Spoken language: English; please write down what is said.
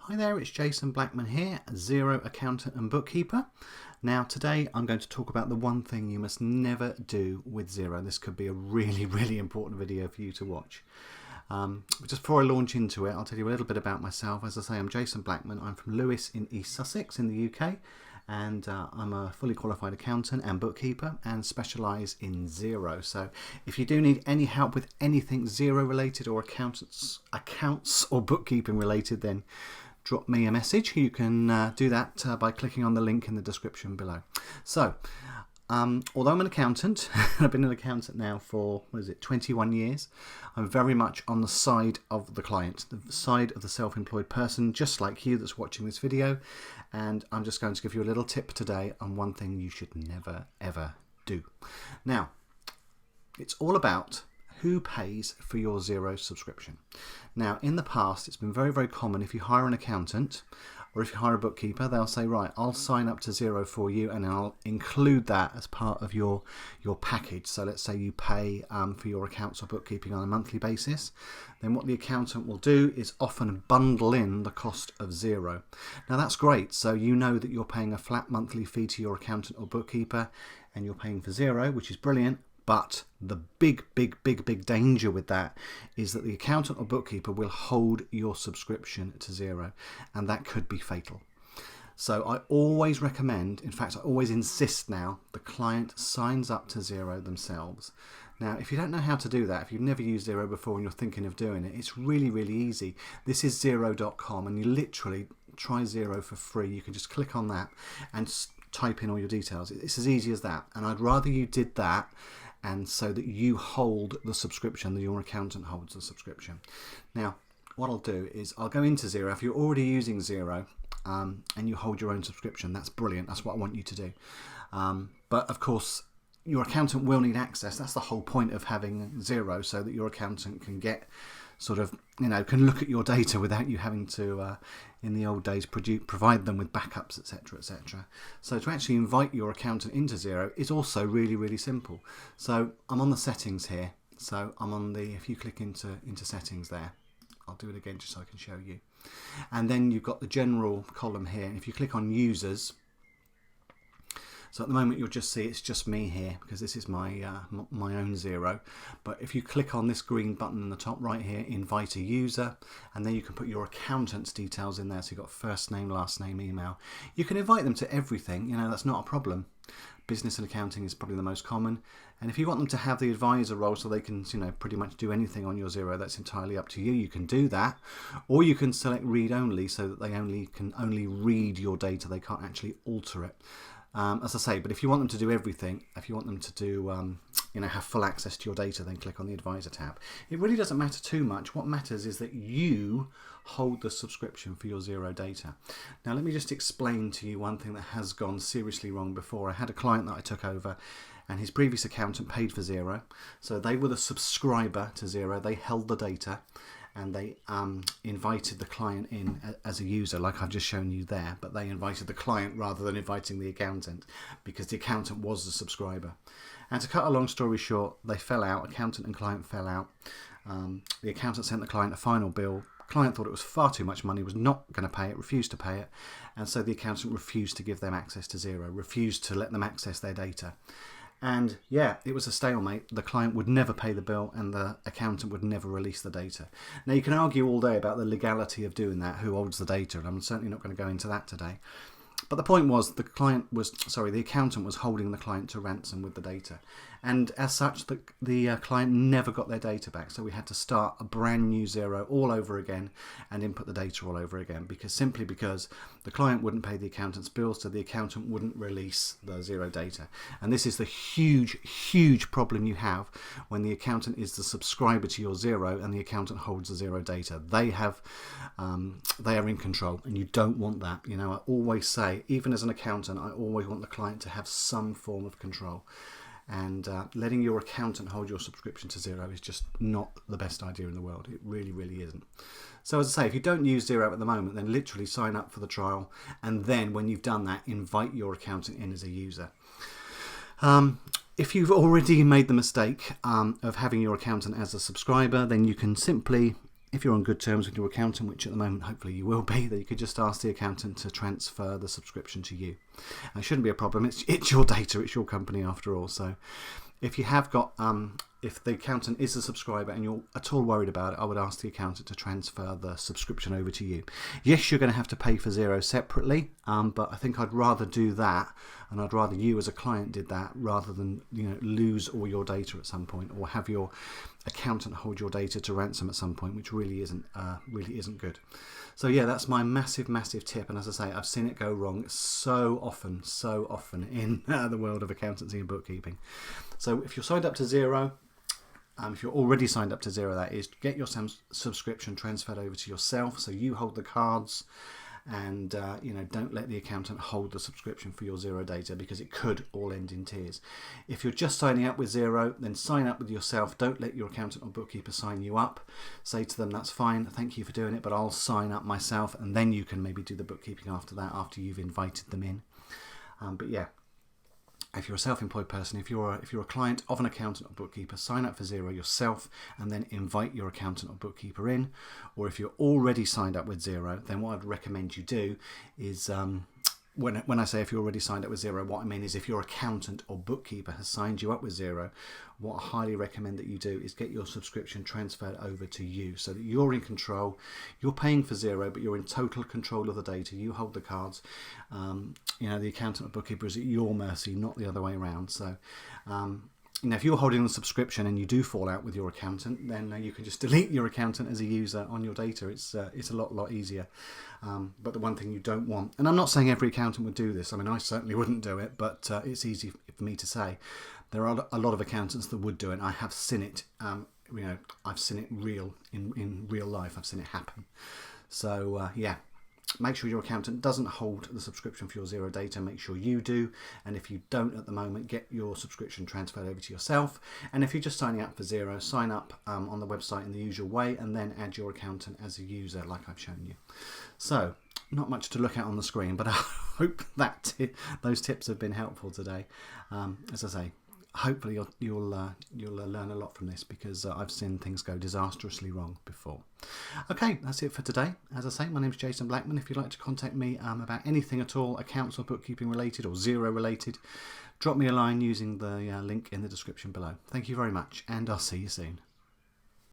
Hi there, it's Jason Blackman here, Xero accountant and bookkeeper. Now today I'm going to talk about the one thing you must never do with Xero. This could be a really important video for you to watch. Just before I launch into it, I'll tell you a little bit about myself. As I say, I'm Jason Blackman. I'm from Lewes in East Sussex in the UK, and I'm a fully qualified accountant and bookkeeper and specialise in Xero. So if you do need any help with anything Xero related or accounts or bookkeeping related, then drop me a message. You can do that by clicking on the link in the description below. So although I'm an accountant, I've been an accountant now for, 21 years, I'm very much on the side of the client, the side of the self-employed person, just like you that's watching this video. And I'm just going to give you a little tip today on one thing you should never, ever do. Now, it's all about who pays for your Xero subscription. Now, in the past, it's been very common if you hire an accountant or if you hire a bookkeeper, they'll say, right, I'll sign up to Xero for you and I'll include that as part of your package. So let's say you pay for your accounts or bookkeeping on a monthly basis. Then what the accountant will do is often bundle in the cost of Xero. Now that's great. So you know that you're paying a flat monthly fee to your accountant or bookkeeper and you're paying for Xero, which is brilliant. But the big danger with that is that the accountant or bookkeeper will hold your subscription to Xero, and that could be fatal. So I always recommend, in fact I always insist now, the client signs up to Xero themselves. Now if you don't know how to do that, if you've never used Xero before and you're thinking of doing it, it's really easy. This is Xero.com and you literally try Xero for free. You can just click on that and type in all your details. It's as easy as that, and I'd rather you did that and so that you hold the subscription, that your accountant holds the subscription. Now, what I'll do is I'll go into Xero. If you're already using Xero and you hold your own subscription, that's brilliant. That's what I want you to do. But of course, your accountant will need access. That's the whole point of having Xero, so that your accountant can get can look at your data without you having to, in the old days, provide them with backups, etc. So to actually invite your accountant into Xero is also really simple. So I'm on the settings here. So I'm on if you click into settings there, I'll do it again just so I can show you. And then you've got the general column here. And if you click on users, so at the moment you'll just see it's just me here because this is my my own Xero. But if you click on this green button in the top right here, invite a user, and then you can put your accountant's details in there. So you've got first name, last name, email. You can invite them to everything, that's not a problem. Business and accounting is probably the most common. And if you want them to have the advisor role so they can pretty much do anything on your Xero, that's entirely up to you. You can do that, or you can select read only so that they can only read your data. They can't actually alter it. As I say, but if you want them to do everything, if you want them to do, have full access to your data, then click on the Advisor tab. It really doesn't matter too much. What matters is that you hold the subscription for your Xero data. Now, let me just explain to you one thing that has gone seriously wrong before. I had a client that I took over, and his previous accountant paid for Xero. So they were the subscriber to Xero. They held the data, and they invited the client in as a user, like I've just shown you there, but they invited the client rather than inviting the accountant because the accountant was the subscriber. And to cut a long story short, they fell out, accountant and client fell out. The accountant sent the client a final bill. Client thought it was far too much money, was not going to pay it, refused to pay it, and so the accountant refused to give them access to Xero, refused to let them access their data. And yeah, it was a stalemate. The client would never pay the bill and the accountant would never release the data. Now you can argue all day about the legality of doing that, who holds the data, and I'm certainly not going to go into that today. But the point was the accountant was holding the client to ransom with the data. And as such, the client never got their data back. So we had to start a brand new Xero all over again and input the data all over again, because the client wouldn't pay the accountant's bills, so the accountant wouldn't release the Xero data. And this is the huge problem you have when the accountant is the subscriber to your Xero and the accountant holds the Xero data. They are in control, and you don't want that. I always say, even as an accountant, I always want the client to have some form of control. And letting your accountant hold your subscription to Xero is just not the best idea in the world. It really isn't. So as I say, if you don't use Xero at the moment, then literally sign up for the trial. And then when you've done that, invite your accountant in as a user. If you've already made the mistake of having your accountant as a subscriber, then you can simply if you're on good terms with your accountant, which at the moment hopefully you will be, then you could just ask the accountant to transfer the subscription to you. It shouldn't be a problem. It's your data, it's your company after all. So if you have got, if the accountant is a subscriber and you're at all worried about it, I would ask the accountant to transfer the subscription over to you. Yes, you're going to have to pay for Xero separately, but I think I'd rather do that, and I'd rather you as a client did that rather than lose all your data at some point, or have your accountant hold your data to ransom at some point, which really isn't good. So yeah, that's my massive tip. And as I say, I've seen it go wrong so often in the world of accountancy and bookkeeping. So if you're signed up to Xero, if you're already signed up to Xero, that is, get your subscription transferred over to yourself, so you hold the cards, and don't let the accountant hold the subscription for your Xero data, because it could all end in tears. If you're just signing up with Xero, then sign up with yourself. Don't let your accountant or bookkeeper sign you up. Say to them, that's fine, thank you for doing it, but I'll sign up myself, and then you can maybe do the bookkeeping after that, after you've invited them in. But yeah, if you're a self-employed person, if you're a client of an accountant or bookkeeper, sign up for Xero yourself and then invite your accountant or bookkeeper in. Or if you're already signed up with Xero, then what I'd recommend you do is, when I say if you're already signed up with Xero, what I mean is if your accountant or bookkeeper has signed you up with Xero, what I highly recommend that you do is get your subscription transferred over to you, so that you're in control. You're paying for Xero, but you're in total control of the data. You hold the cards. The accountant or bookkeeper is at your mercy, not the other way around. So if you're holding the subscription and you do fall out with your accountant, then you can just delete your accountant as a user on your data. It's a lot easier. But the one thing you don't want, and I'm not saying every accountant would do this. I mean, I certainly wouldn't do it, but it's easy for me to say. There are a lot of accountants that would do it. And I have seen it. I've seen it in real life. I've seen it happen. So yeah. Make sure your accountant doesn't hold the subscription for your Xero data. Make sure you do. And if you don't at the moment, get your subscription transferred over to yourself. And if you're just signing up for Xero, sign up on the website in the usual way, and then add your accountant as a user like I've shown you. So not much to look at on the screen, but I hope that those tips have been helpful today. As I say, hopefully you'll learn a lot from this, because I've seen things go disastrously wrong before. Okay, that's it for today. As I say, my name's Jason Blackman. If you'd like to contact me about anything at all, accounts or bookkeeping related or Xero related, drop me a line using the link in the description below. Thank you very much, and I'll see you soon.